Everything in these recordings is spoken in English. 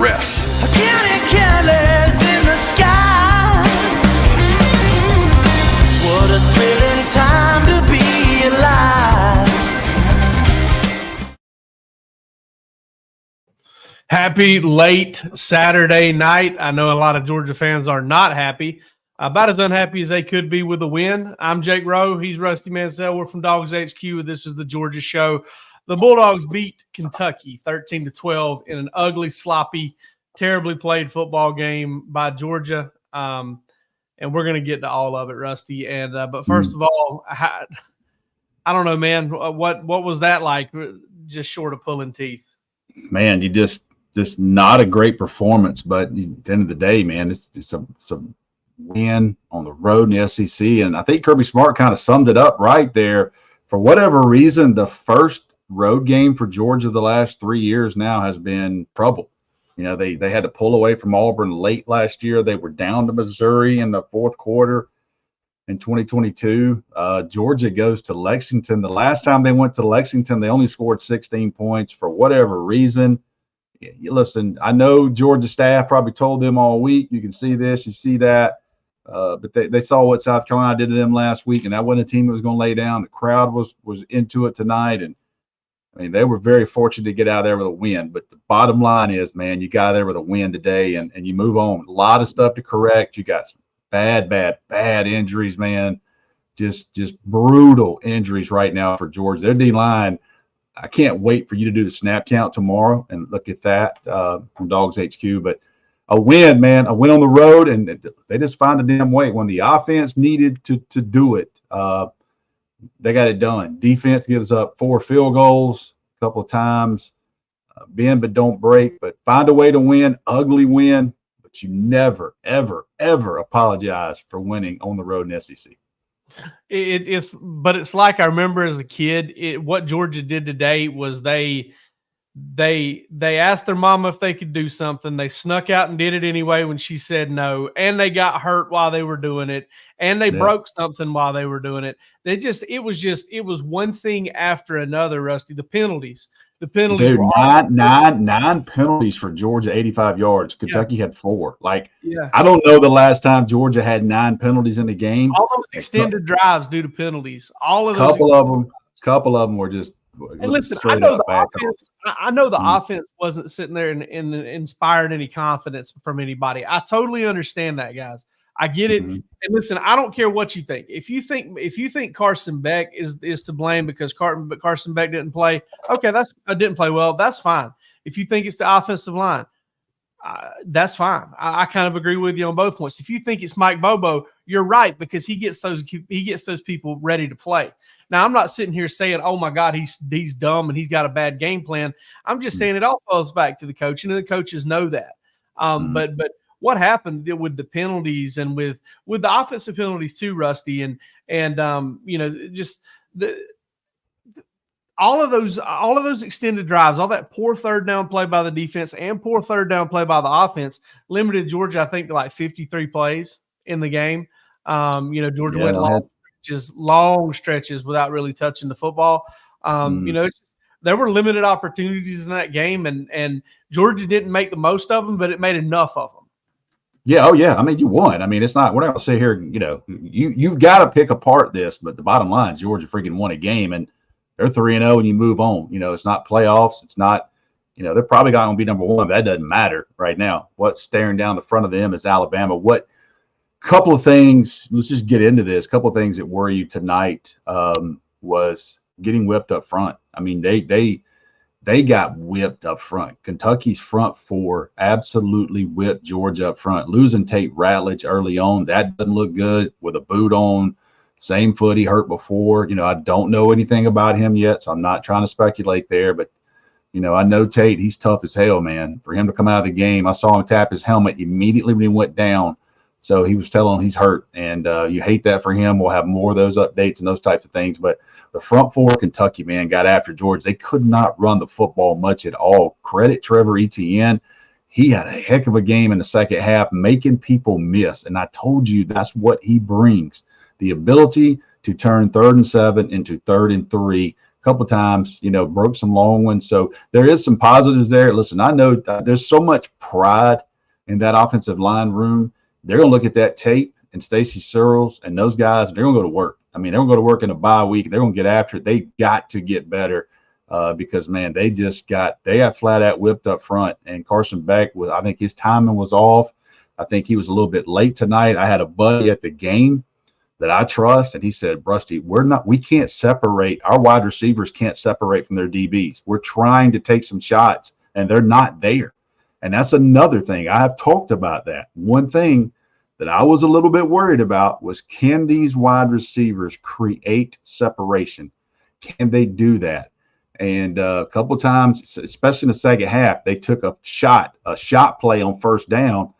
rest. Counting careless in the sky. What a thrilling time to be alive. Happy late Saturday night. I know a lot of Georgia fans are not happy, about as unhappy as they could be with a win. I'm Jake Rowe. He's Rusty Mansell. We're from Dawgs HQ. This is the Georgia Show. The Bulldogs beat Kentucky 13-12 in an ugly, sloppy, terribly played football game by Georgia. And we're going to get to all of it, Rusty. And but first of all, I don't know, man. What was that like? Just short of pulling teeth. Man, you just not a great performance. But at the end of the day, man, it's a win on the road in the SEC. And I think Kirby Smart kind of summed it up right there. For whatever reason, the first road game for Georgia the last 3 years now has been trouble. You know, they had to pull away from Auburn late last year. They were down to Missouri in the fourth quarter in 2022. Georgia goes to Lexington. The last time they went to Lexington, they only scored 16 points for whatever reason. Listen, I know Georgia staff probably told them all week, you can see this, you see that. But they saw what South Carolina did to them last week, and that wasn't a team that was going to lay down. The crowd was into it tonight, and I mean, they were very fortunate to get out of there with a win. But the bottom line is, man, you got out there with a win today, and you move on. A lot of stuff to correct. You got some bad injuries, man. Just brutal injuries right now for Georgia. Their D-line, I can't wait for you to do the snap count tomorrow and look at that from Dawgs HQ. But a win, man, a win on the road, and they just found a damn way. When the offense needed to do it, they got it done. Defense gives up 4 field goals a couple of times. Bend but don't break, but find a way to win. Ugly win, but you never, ever, ever apologize for winning on the road in SEC. It's like I remember as a kid, what Georgia did today was they asked their mama if they could do something. They snuck out and did it anyway when she said no, and they got hurt while they were doing it, and they broke something while they were doing it. It was one thing after another, Rusty. The penalties Dude, were nine penalties for Georgia, 85 yards. Kentucky had 4. I don't know the last time Georgia had 9 penalties in a game. All those extended drives due to penalties. All of those. Couple of them were just. And listen, I know the offense wasn't sitting there and inspired any confidence from anybody. I totally understand that, guys. I get it. And listen, I don't care what you think. If you think Carson Beck is to blame because Carson Beck didn't play, okay, didn't play well. That's fine. If you think it's the offensive line, that's fine. I kind of agree with you on both points. If you think it's Mike Bobo, you're right, because he gets those people ready to play. Now, I'm not sitting here saying, oh my God, he's dumb and he's got a bad game plan. I'm just saying it all falls back to the coach, and the coaches know that. But what happened with the penalties and with the offensive penalties too, Rusty, and just all of those extended drives, all that poor third down play by the defense and poor third down play by the offense limited Georgia, I think, to like 53 plays in the game. Georgia went long stretches without really touching the football. There were limited opportunities in that game, and Georgia didn't make the most of them, but it made enough of them. Yeah. Oh yeah. I mean, you won. I mean, it's not, we're not going to sit here, you've got to pick apart this, but the bottom line is Georgia freaking won a game, and they're 3-0 and you move on. It's not playoffs. It's not, they're probably not going to be number 1. But that doesn't matter right now. What's staring down the front of them is Alabama. Couple of things, let's just get into this. Couple of things that worry you tonight was getting whipped up front. I mean, they got whipped up front. Kentucky's front 4 absolutely whipped Georgia up front. Losing Tate Ratledge early on, that doesn't look good with a boot on. Same foot he hurt before. I don't know anything about him yet, so I'm not trying to speculate there. But, I know Tate, he's tough as hell, man. For him to come out of the game, I saw him tap his helmet immediately when he went down. So he was telling him he's hurt, and you hate that for him. We'll have more of those updates and those types of things. But the front 4 of Kentucky, man, got after Georgia. They could not run the football much at all. Credit Trevor Etienne. He had a heck of a game in the second half, making people miss. And I told you that's what he brings, the ability to turn 3rd and 7 into 3rd and 3 a couple times, you know, broke some long ones. So there is some positives there. Listen, I know there's so much pride in that offensive line room. They're going to look at that tape and Stacy Searles and those guys, they're going to go to work. I mean, they're going to go to work in a bye week. They're going to get after it. They got to get better because, man, they got flat out whipped up front. And Carson Beck, I think his timing was off. I think he was a little bit late tonight. I had a buddy at the game that I trust, and he said, Rusty, we can't separate. Our wide receivers can't separate from their DBs. We're trying to take some shots, and they're not there. And that's another thing. I have talked about that. One thing that I was a little bit worried about was, can these wide receivers create separation? Can they do that? And a couple of times, especially in the second half, they took a shot play on first down,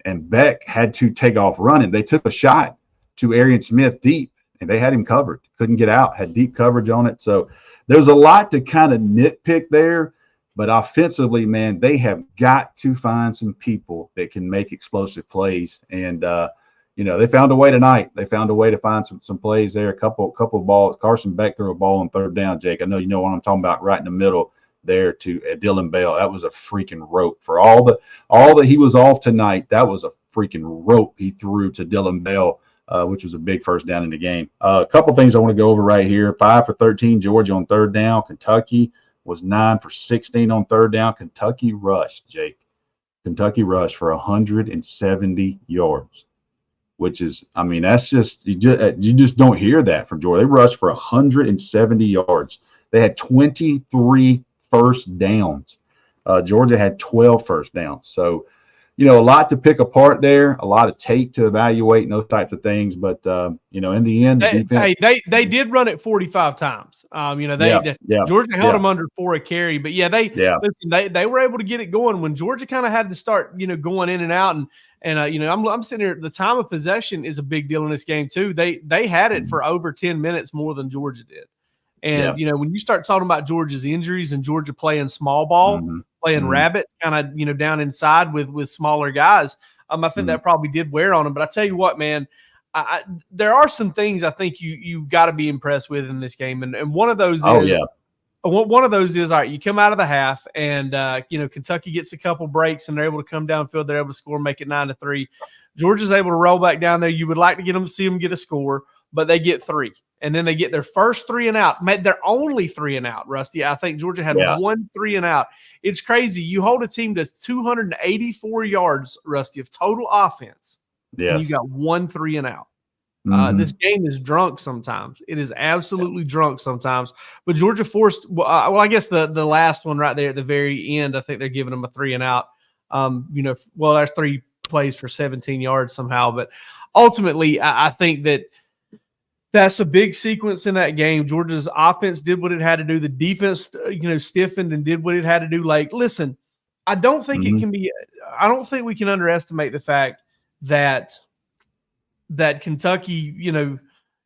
and Beck had to take off running. They took a shot to Arian Smith deep, and they had him covered. Couldn't get out, had deep coverage on it. So there's a lot to kind of nitpick there. But offensively, man, they have got to find some people that can make explosive plays. And, you know, they found a way tonight. They found a way to find some plays there. A couple of balls. Carson Beck threw a ball on third down, Jake. I know you know what I'm talking about, right in the middle there to Dylan Bell. That was a freaking rope. For all that he was off tonight, that was a freaking rope he threw to Dylan Bell, which was a big first down in the game. A couple things I want to go over right here. 5 for 13, Georgia on third down. Kentucky was 9 for 16 on third down. Kentucky rushed, Jake. Kentucky rushed for 170 yards, which is, I mean, that's just you just don't hear that from Georgia. They rushed for 170 yards. They had 23 first downs. Georgia had 12 first downs. So, you know, a lot to pick apart there, a lot of tape to evaluate and those types of things. But, you know, in the end, the defense, they did run it 45 times. You know, Georgia held them under 4 a carry. But, listen, they were able to get it going when Georgia kind of had to start, you know, going in and out. And you know, I'm sitting here, the time of possession is a big deal in this game, too. They had it for over 10 minutes more than Georgia did. And, you know, when you start talking about Georgia's injuries and Georgia playing small ball, playing rabbit, kind of, you know, down inside with smaller guys, I think that probably did wear on them. But I tell you what, man, there are some things I think you got to be impressed with in this game. And one of those one of those is, all right, you come out of the half and, you know, Kentucky gets a couple breaks and they're able to come downfield. They're able to score, make it 9-3. Georgia's able to roll back down there. You would like to see them get a score, but they get 3. And then they get their first 3 and out. They're only 3 and out, Rusty. I think Georgia had 1 3 and out. It's crazy. You hold a team to 284 yards, Rusty, of total offense. Yes. And you got 1 3 and out. This game is drunk sometimes. It is absolutely drunk sometimes. But Georgia forced I guess the last one right there at the very end, I think they're giving them a 3 and out. You know, well, there's 3 plays for 17 yards somehow. But ultimately, I think that's a big sequence in that game. Georgia's offense did what it had to do. The defense, you know, stiffened and did what it had to do. Like, listen, I don't think it can be – I don't think we can underestimate the fact that Kentucky, you know,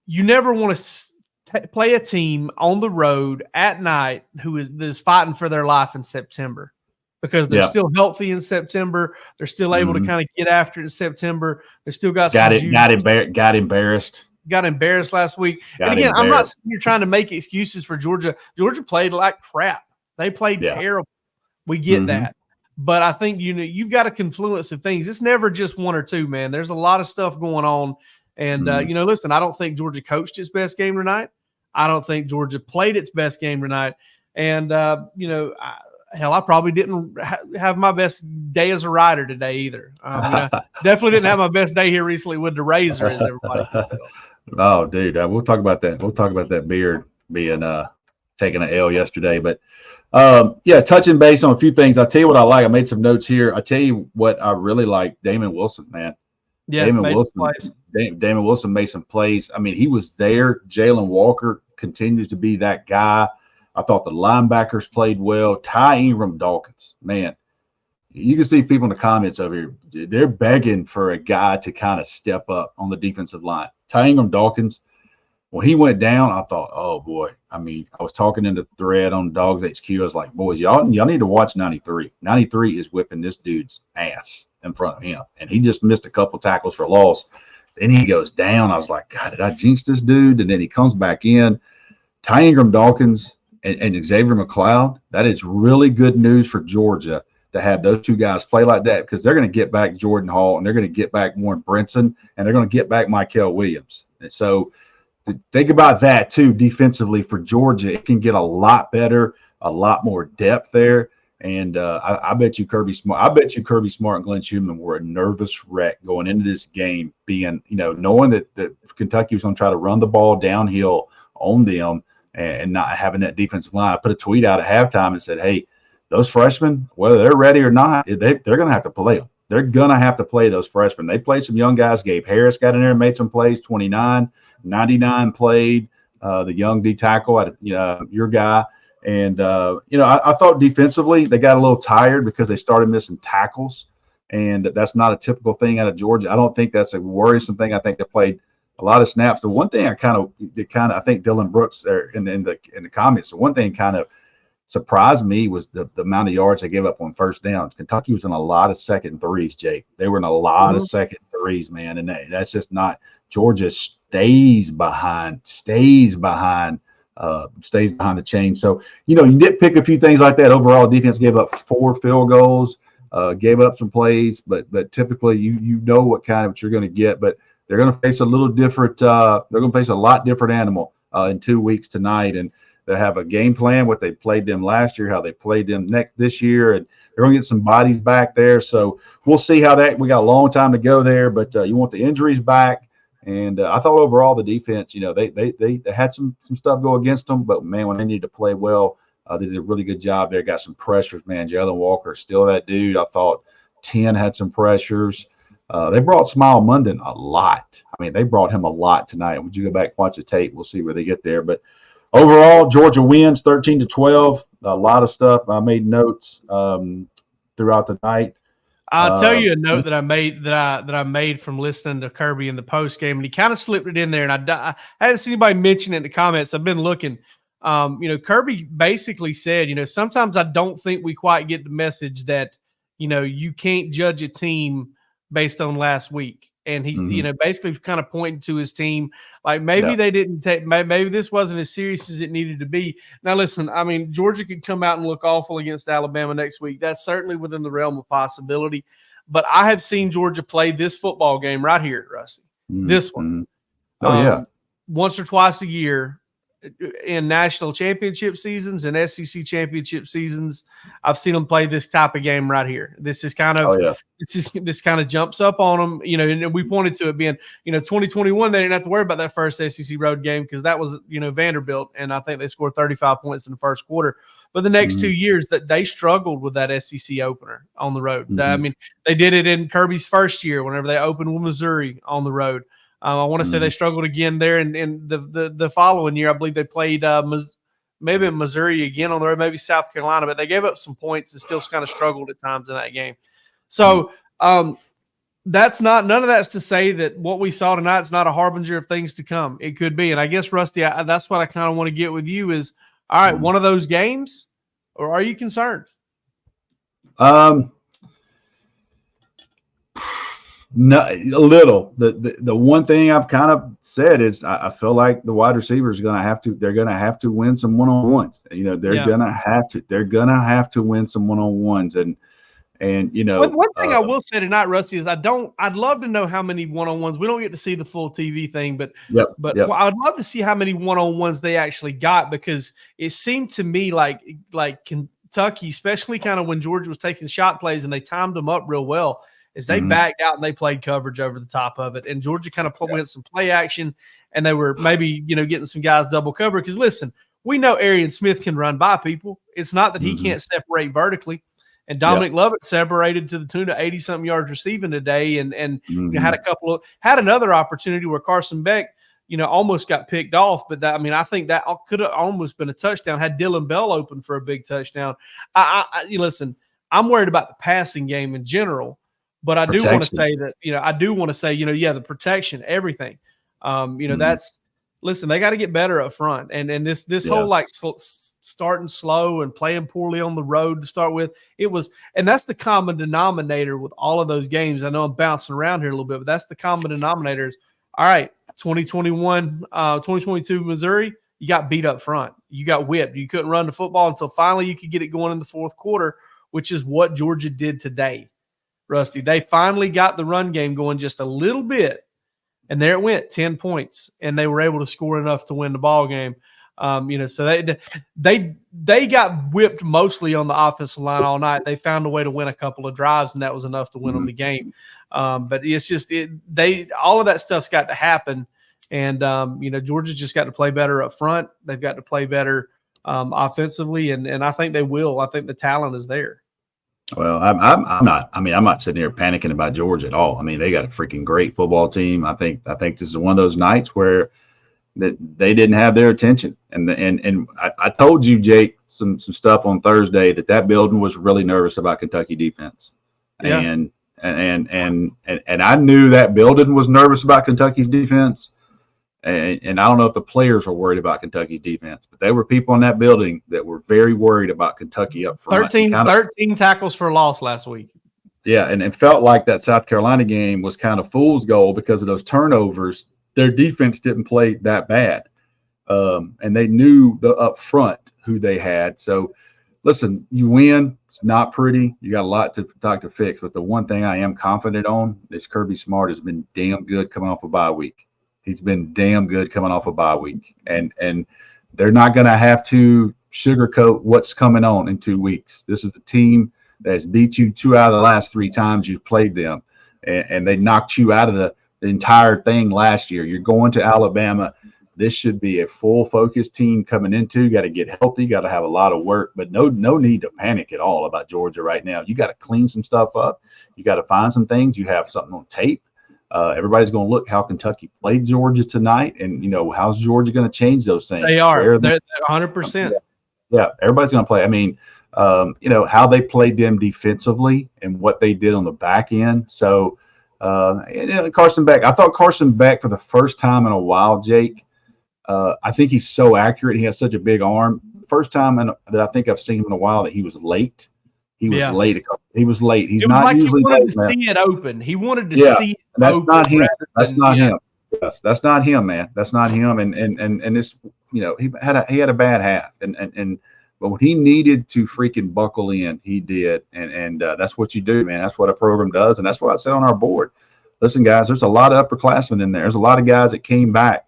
you never want to play a team on the road at night who is fighting for their life in September, because they're still healthy in September. They're still able to kind of get after it in September. They're still got embarrassed. Got embarrassed last week. And again, I'm not sitting here trying to make excuses for Georgia. Georgia played like crap. They played terrible. We get that. But I think, you know, you've got a confluence of things. It's never just 1 or 2, man. There's a lot of stuff going on. And, you know, listen, I don't think Georgia coached its best game tonight. I don't think Georgia played its best game tonight. And, you know, I probably didn't have my best day as a writer today either. You know, definitely didn't have my best day here recently with the razor, as everybody can tell. Oh, dude, we'll talk about that. We'll talk about that beard being taking an L yesterday. But touching base on a few things. I'll tell you what I like. I made some notes here. I'll tell you what I really like. Damon Wilson, man. Yeah, Damon Wilson made some plays. I mean, he was there. Jalen Walker continues to be that guy. I thought the linebackers played well. Ty Ingram Dawkins, man. You can see people in the comments over here. They're begging for a guy to kind of step up on the defensive line. Ty Ingram Dawkins, when he went down, I thought, oh, boy. I mean, I was talking in the thread on Dawgs HQ. I was like, boys, y'all need to watch 93. 93 is whipping this dude's ass in front of him. And he just missed a couple tackles for loss. Then he goes down. I was like, God, did I jinx this dude? And then he comes back in. Ty Ingram Dawkins and Xavier McLeod, that is really good news for Georgia to have those two guys play like that, because they're going to get back Jordan Hall, and they're going to get back Warren Brinson, and they're going to get back Michael Williams. And so think about that too defensively for Georgia. It can get a lot better, a lot more depth there. And I bet you Kirby Smart and Glenn Schumann were a nervous wreck going into this game, being, knowing that Kentucky was going to try to run the ball downhill on them and not having that defensive line. I put a tweet out at halftime and said, hey, those freshmen, whether they're ready or not, they're going to have to play them. They're going to have to play those freshmen. They played some young guys. Gabe Harris got in there and made some plays, 29, 99 played, the young D tackle, your guy. And, I thought defensively they got a little tired because they started missing tackles, and that's not a typical thing out of Georgia. I don't think that's a worrisome thing. I think they played a lot of snaps. The one thing I think Dylan Brooks there in the comments, the one thing kind of surprised me was the amount of yards they gave up on first down. Kentucky was in a lot of second threes, Jake. They were in a lot of second threes, man, and that's just not – Georgia stays behind the chain. So, you nitpick a few things like that. Overall, defense gave up 4 field goals, gave up some plays, but typically you know what you're going to get. But they're going to face a little different. They're going to face a lot different animal in 2 weeks tonight, and they have a game plan. What they played them last year, how they played them this year, and they're going to get some bodies back there. So we'll see how that. We got a long time to go there, but you want the injuries back. And I thought overall the defense, they had some stuff go against them, but man, when they needed to play well, they did a really good job there. Got some pressures, man. Jalen Walker still that dude. I thought 10 had some pressures. They brought Smile Munden a lot. I mean, they brought him a lot tonight. Would you go back and watch the tape? We'll see where they get there. But overall, Georgia wins 13-12. A lot of stuff. I made notes throughout the night. I'll tell you a note that I made from listening to Kirby in the post game, and he kind of slipped it in there. And I hadn't seen anybody mention it in the comments. I've been looking. Kirby basically said, sometimes I don't think we quite get the message that you can't judge a team based on last week. And he's basically kind of pointing to his team, like maybe they didn't take, maybe this wasn't as serious as it needed to be. Now, listen, I mean, Georgia could come out and look awful against Alabama next week. That's certainly within the realm of possibility. But I have seen Georgia play this football game right here, Rusty. This one. Once or twice a year in national championship seasons and SEC championship seasons. I've seen them play this type of game right here. This is kind of this kind of jumps up on them, and we pointed to it being, 2021, they didn't have to worry about that first SEC road game because that was, Vanderbilt, and I think they scored 35 points in the first quarter. But the next 2 years that they struggled with that SEC opener on the road. I mean, they did it in Kirby's first year whenever they opened with Missouri on the road. I want to say they struggled again there in the following year. I believe they played maybe Missouri again on the road, maybe South Carolina, but they gave up some points and still kind of struggled at times in that game. So that's none of that's to say that what we saw tonight is not a harbinger of things to come. It could be. And I guess, Rusty, that's what I kind of want to get with you is, all right, one of those games, or are you concerned? No, a little. The one thing I've kind of said is I feel like the wide receivers they're gonna have to win some one-on-ones. They're gonna have to win some one-on-ones. And one thing I will say tonight, Rusty, is I'd love to know how many one-on-ones. We don't get to see the full TV thing, but I'd love to see how many one-on-ones they actually got, because it seemed to me like Kentucky, especially kind of when Georgia was taking shot plays and they timed them up real well, is they backed out and they played coverage over the top of it. And Georgia kind of went some play action, and they were maybe, getting some guys double cover. Because, listen, we know Arian Smith can run by people. It's not that he can't separate vertically. And Dominic Lovett separated to the tune of 80-something yards receiving today, and had another opportunity where Carson Beck, almost got picked off. But I think that could have almost been a touchdown had Dylan Bell open for a big touchdown. Listen, I'm worried about the passing game in general. But I do want to say that, the protection, everything. That's – listen, they got to get better up front. And this whole, starting slow and playing poorly on the road to start with, and that's the common denominator with all of those games. I know I'm bouncing around here a little bit, but that's the common denominator is, all right, 2022 Missouri, you got beat up front. You got whipped. You couldn't run the football until finally you could get it going in the fourth quarter, which is what Georgia did today, Rusty. They finally got the run game going just a little bit, and there it went, 10 points, and they were able to score enough to win the ball game. So they got whipped mostly on the offensive line all night. They found a way to win a couple of drives, and that was enough to win on the game. But it's just all of that stuff's got to happen, and Georgia's just got to play better up front. They've got to play better offensively, and I think they will. I think the talent is there. Well, I'm not. I mean, I'm not sitting here panicking about Georgia at all. I mean, they got a freaking great football team. I think this is one of those nights where that they didn't have their attention. And I told you, Jake, some stuff on Thursday that building was really nervous about Kentucky defense. Yeah. And I knew that building was nervous about Kentucky's defense. And I don't know if the players were worried about Kentucky's defense, but there were people in that building that were very worried about Kentucky up front. 13 tackles for loss last week. Yeah, and it felt like that South Carolina game was kind of fool's gold because of those turnovers. Their defense didn't play that bad, and they knew up front who they had. So, listen, you win. It's not pretty. You got a lot to fix, but the one thing I am confident on is Kirby Smart has been damn good coming off a bye week. He's been damn good coming off a bye week, and they're not going to have to sugarcoat what's coming on in 2 weeks. This is the team that has beat you 2 out of the last 3 times you've played them, and they knocked you out of the entire thing last year. You're going to Alabama. This should be a full focus team coming into. Got to get healthy. Got to have a lot of work, but no need to panic at all about Georgia right now. You got to clean some stuff up. You got to find some things. You have something on tape. Everybody's going to look how Kentucky played Georgia tonight, and how's Georgia going to change those things? They are. They're 100%. Yeah, everybody's going to play. I mean, how they played them defensively and what they did on the back end. So, Carson Beck. I thought Carson Beck for the first time in a while, Jake. I think he's so accurate. He has such a big arm. First time that I think I've seen him in a while that he was late. He was late. He was late. He's not like usually he wanted late, to man. see it open. He wanted to see it that's open. Not him. That's not him. Yes, that's not him, man. That's not him. And this, he had a bad half. But when he needed to freaking buckle in, he did. And that's what you do, man. That's what a program does. And that's what I said on our board. Listen, guys, there's a lot of upperclassmen in there. There's a lot of guys that came back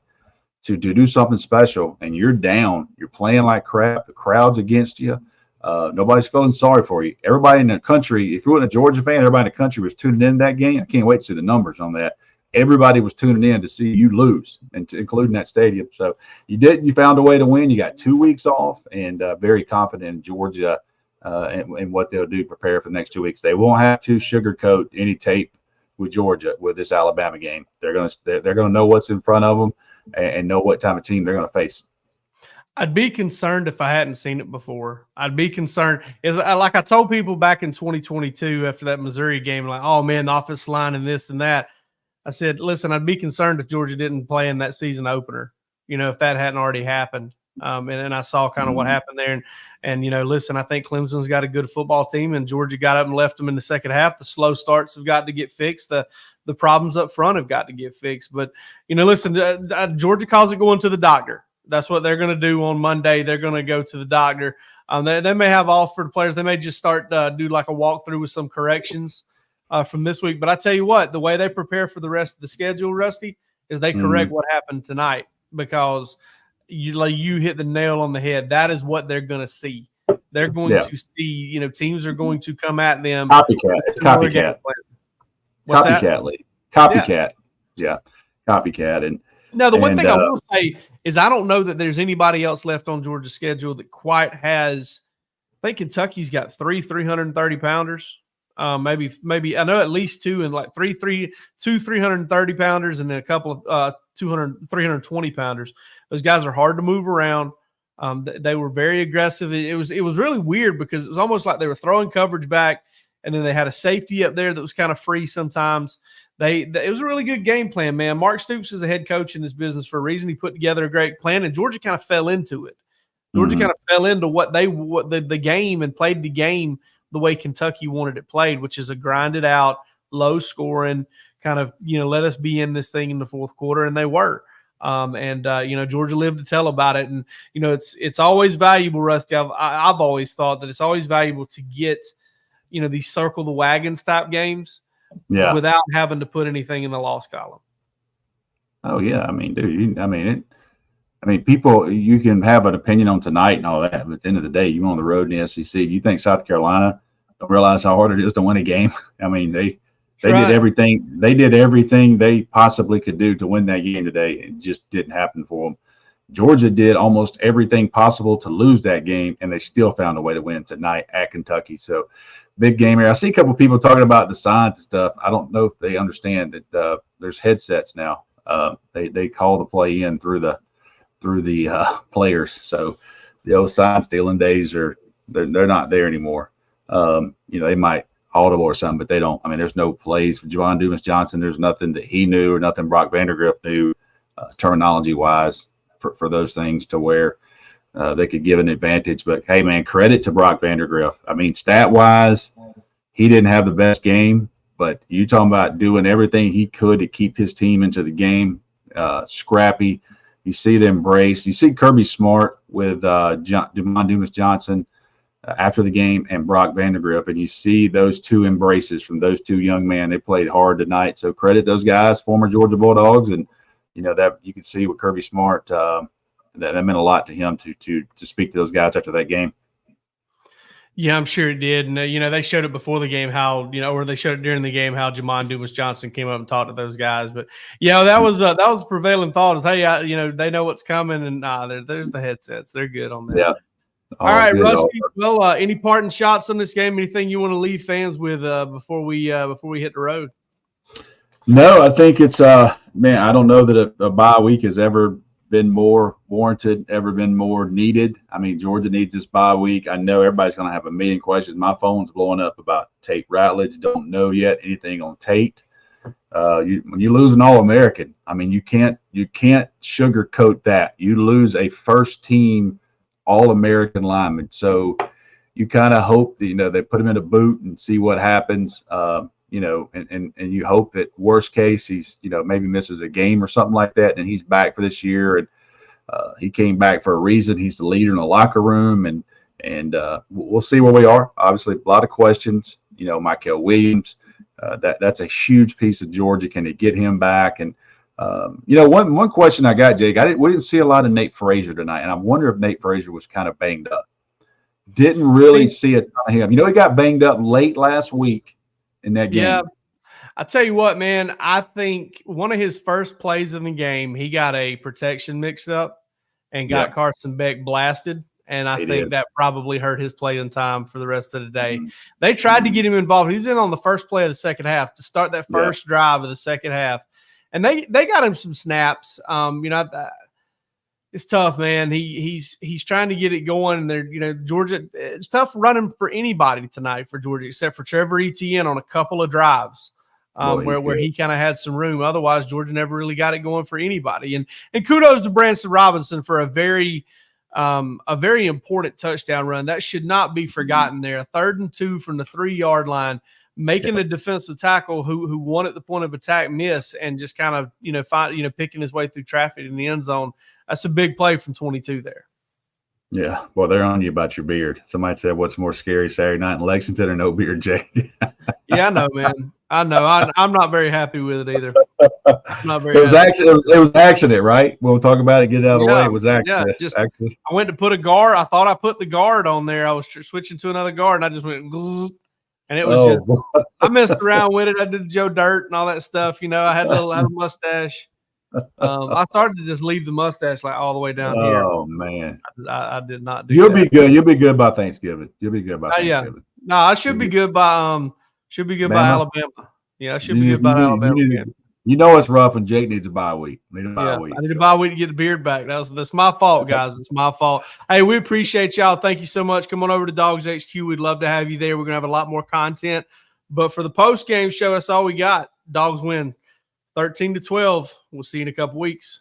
to do something special, and you're down. You're playing like crap. The crowd's against you. Nobody's feeling sorry for you. Everybody in the country, if you weren't a Georgia fan, everybody in the country was tuning in that game. I can't wait to see the numbers on that. Everybody was tuning in to see you lose, and including that stadium. So you found a way to win. You got 2 weeks off, and very confident in Georgia and what they'll do, prepare for the next 2 weeks. They won't have to sugarcoat any tape with Georgia with this Alabama game. They're gonna know what's in front of them and know what type of team they're gonna face. I'd be concerned if I hadn't seen it before. I'd be concerned. Like I told people back in 2022 after that Missouri game, like, oh, man, the offensive line and this and that. I said, listen, I'd be concerned if Georgia didn't play in that season opener, if that hadn't already happened. And I saw kind of what happened there. And listen, I think Clemson's got a good football team, and Georgia got up and left them in the second half. The slow starts have got to get fixed. The problems up front have got to get fixed. But, listen, Georgia calls it going to the doctor. That's what they're going to do on Monday. They're going to go to the doctor. They may have offered players. They may just start do like a walkthrough with some corrections from this week. But I tell you what, the way they prepare for the rest of the schedule, Rusty, is they correct what happened tonight, because you hit the nail on the head. That is what they're going to see. They're going to see, teams are going to come at them. Copycat. It's copycat. What's copycat that? league. Copycat. Yeah. Copycat. And now, the one thing I will say is I don't know that there's anybody else left on Georgia's schedule that quite has. I think Kentucky's got 330 pounders. Maybe I know at least 2, and like 2 330 pounders, and then a couple of 320 pounders. Those guys are hard to move around. They were very aggressive. It was really weird because it was almost like they were throwing coverage back, and then they had a safety up there that was kind of free sometimes. It was a really good game plan, man. Mark Stoops is a head coach in this business for a reason. He put together a great plan, and Georgia kind of fell into it. Georgia kind of fell into what the game, and played the game the way Kentucky wanted it played, which is a grinded out, low scoring kind of, let us be in this thing in the fourth quarter, and they were. Georgia lived to tell about it. And, it's always valuable, Rusty. I've always thought that it's always valuable to get, these circle the wagons type games without having to put anything in the loss column. Oh yeah. I mean, dude, people, you can have an opinion on tonight and all that, but at the end of the day, you're on the road in the SEC. You think South Carolina don't realize how hard it is to win a game? I mean, they did everything. They did everything they possibly could do to win that game today. It just didn't happen for them. Georgia did almost everything possible to lose that game, and they still found a way to win tonight at Kentucky. So big game here. I see a couple of people talking about the signs and stuff. I don't know if they understand that there's headsets now. They call the play in through the players. So the old sign stealing days they're not there anymore. They might audible or something, but they don't. I mean, there's no plays for Javon Dumas-Johnson. There's nothing that he knew or nothing Brock Vandagriff knew terminology wise for those things to where they could give an advantage. But hey, man, credit to Brock Vandagriff. I mean, stat wise, he didn't have the best game, but you talking about doing everything he could to keep his team into the game, scrappy. You see the embrace. You see Kirby Smart with Javon Dumas-Johnson after the game and Brock Vandagriff, and you see those two embraces from those two young men. They played hard tonight, so credit those guys, former Georgia Bulldogs, and that you can see with Kirby Smart that meant a lot to him to speak to those guys after that game. Yeah, I'm sure it did. And, they showed it before the game or they showed it during the game how Javon Dumas-Johnson came up and talked to those guys. But, that was a prevailing thought. Hey, they know what's coming, and there's the headsets. They're good on that. Yeah. All right, Rusty. Well, any parting shots on this game? Anything you want to leave fans with before we hit the road? No, I think it's man, I don't know that a bye week has ever been more warranted, ever been more needed. I mean, Georgia needs this bye week. I know everybody's going to have a million questions. My phone's blowing up about Tate Ratledge. Don't know yet anything on Tate. When you lose an All-American, I mean, you can't sugarcoat that. You lose a first-team All-American lineman, so you kind of hope that they put him in a boot and see what happens. And you hope that worst case he's maybe misses a game or something like that, and he's back for this year. And he came back for a reason. He's the leader in the locker room, and we'll see where we are. Obviously, a lot of questions. Michael Williams, that's a huge piece of Georgia. Can they get him back? And one question I got, Jake, we didn't see a lot of Nate Frazier tonight, and I wonder if Nate Frazier was kind of banged up. Didn't really see a ton of him. He got banged up late last week in that game. Yeah, I tell you what, man, I think one of his first plays in the game, he got a protection mixed up and got Carson Beck blasted. And I think that probably hurt his playing time for the rest of the day. Mm-hmm. They tried to get him involved. He was in on the first play of the second half to start that first drive of the second half. And they got him some snaps. It's tough, man. He's trying to get it going, and they're Georgia. It's tough running for anybody tonight for Georgia, except for Trevor Etienne on a couple of drives where he kind of had some room. Otherwise, Georgia never really got it going for anybody. And kudos to Branson Robinson for a very important touchdown run that should not be forgotten. There, 3rd and 2 from the 3-yard line, making a defensive tackle who won at the point of attack miss and just kind of picking his way through traffic in the end zone. That's a big play from 22 there. Yeah, well, they're on you about your beard. Somebody said, "What's more scary, Saturday night in Lexington or no beard, Jay?" Yeah, I know, man. I know. I'm not very happy with it either. I'm not very. It was accident, right? We'll talk about it. Get it out of the way. It was accident. Yeah, I went to put a guard. I thought I put the guard on there. I was switching to another guard, and I just went, and it was I messed around with it. I did Joe Dirt and all that stuff. I had a mustache. I started to just leave the mustache like all the way down here. Oh man, I did not do. You'll be good. You'll be good by Thanksgiving. You'll be good by Thanksgiving. Yeah. No, I should be good by by Alabama. Yeah, I should be good by Alabama. It's rough, and Jake needs a bye week. I need a bye week to get the beard back. That's my fault, guys. It's my fault. Hey, we appreciate y'all. Thank you so much. Come on over to Dawgs HQ. We'd love to have you there. We're gonna have a lot more content. But for the post game show, that's all we got. Dogs win 13-12. We'll see you in a couple weeks.